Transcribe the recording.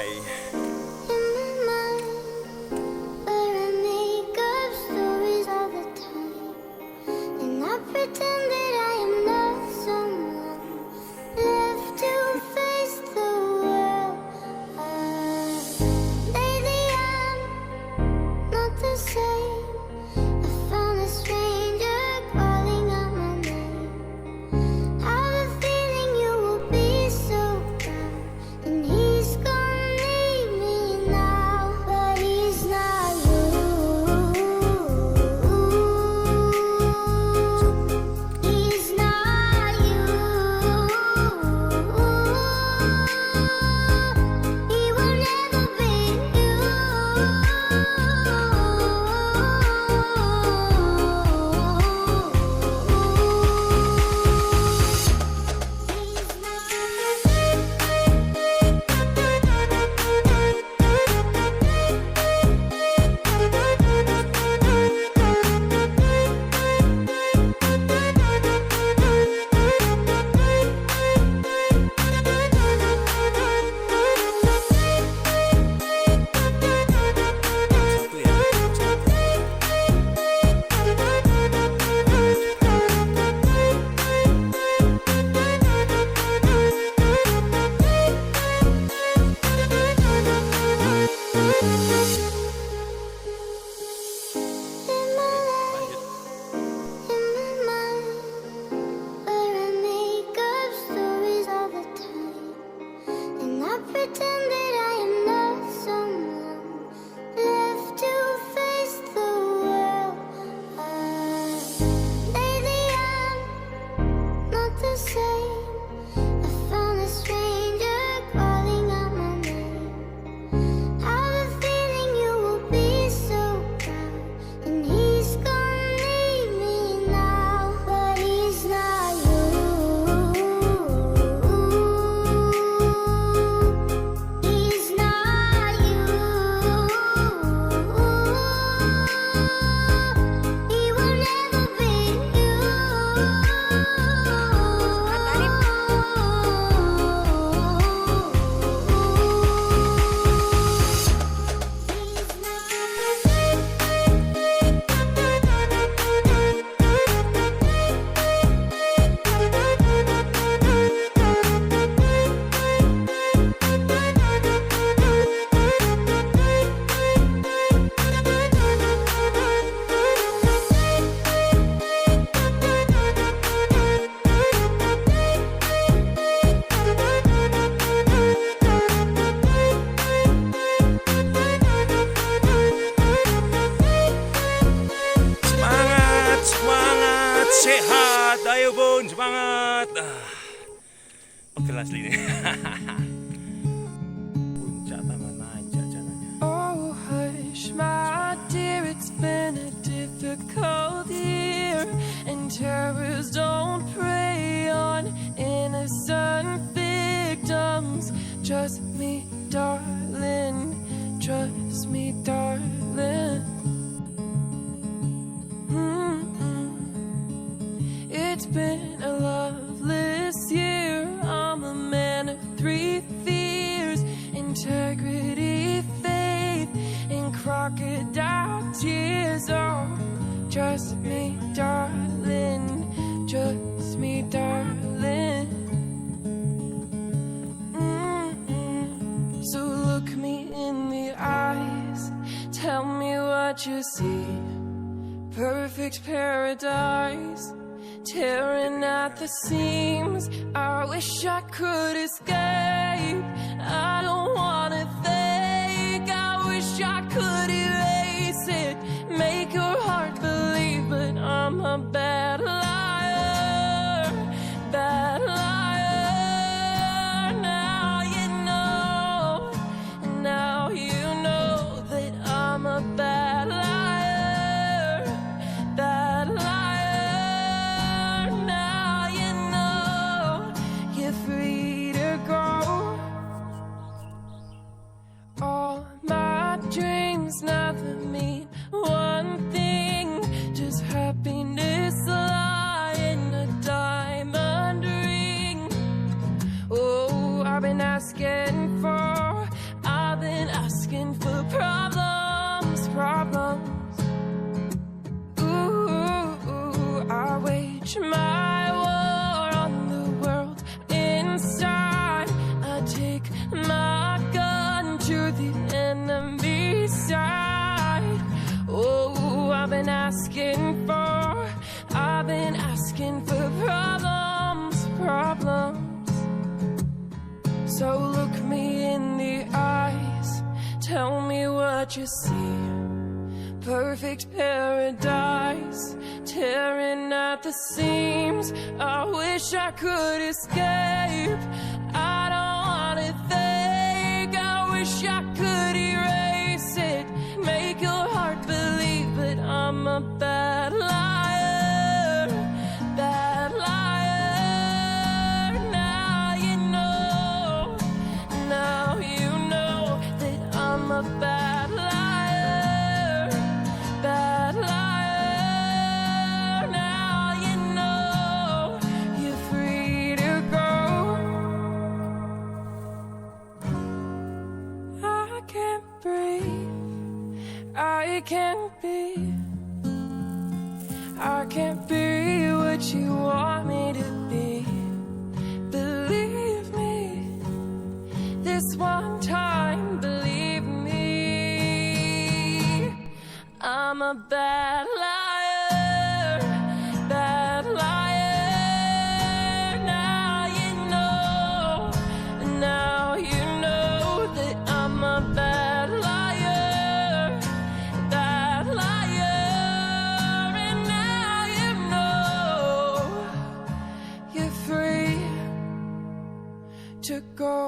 Bye. Pretend that I am not someone left to face the world. Lately I'm not the same. I found a stranger calling out my name. I have a feeling you will be so proud, and he's gonna leave me now, but he's not you. He's not you. He will never be you. Pretend that I am not someone left to face the world. Lately I'm not the same. I found a stranger calling out my name. I have a feeling you will be so proud, and he's gonna leave me now, but he's not you. He's not you. He will never be you. Semangat, semangat, sehat. Ayo bun, semangat. Pagkelas ini. Puncak taman aja jangannya. Oh, hush, my dear, it's been a difficult year, and terrors don't prey on innocent victims. Trust me, darling, trust me, darling. It's been a loveless year. I'm a man of three fears: integrity, faith, and crocodile tears. Oh, trust me, darling, trust me, darling. So look me in the eyes, tell me what you see. Perfect paradise, tearing at the seams. I wish I could escape. I don't wanna think. I wish I could erase it, make your heart believe, but I'm a bad liar, bad liar. Now you know, now you know that I'm a bad liar, bad liar. Now you know you're free to go. what you see. Perfect paradise, tearing at the seams. I wish I could escape. I don't wanna think. I wish I could erase it, make your heart believe, but I'm a bad liar, bad liar. Now you know that I'm a bad liar, bad liar. Now you know you're free to go. I can't breathe, I can't be, I can't be what you want me to be. Believe me, this one time, believe me. I'm a bad liar, bad liar. Now you know that I'm a bad liar, bad liar. And now you know you're free to go.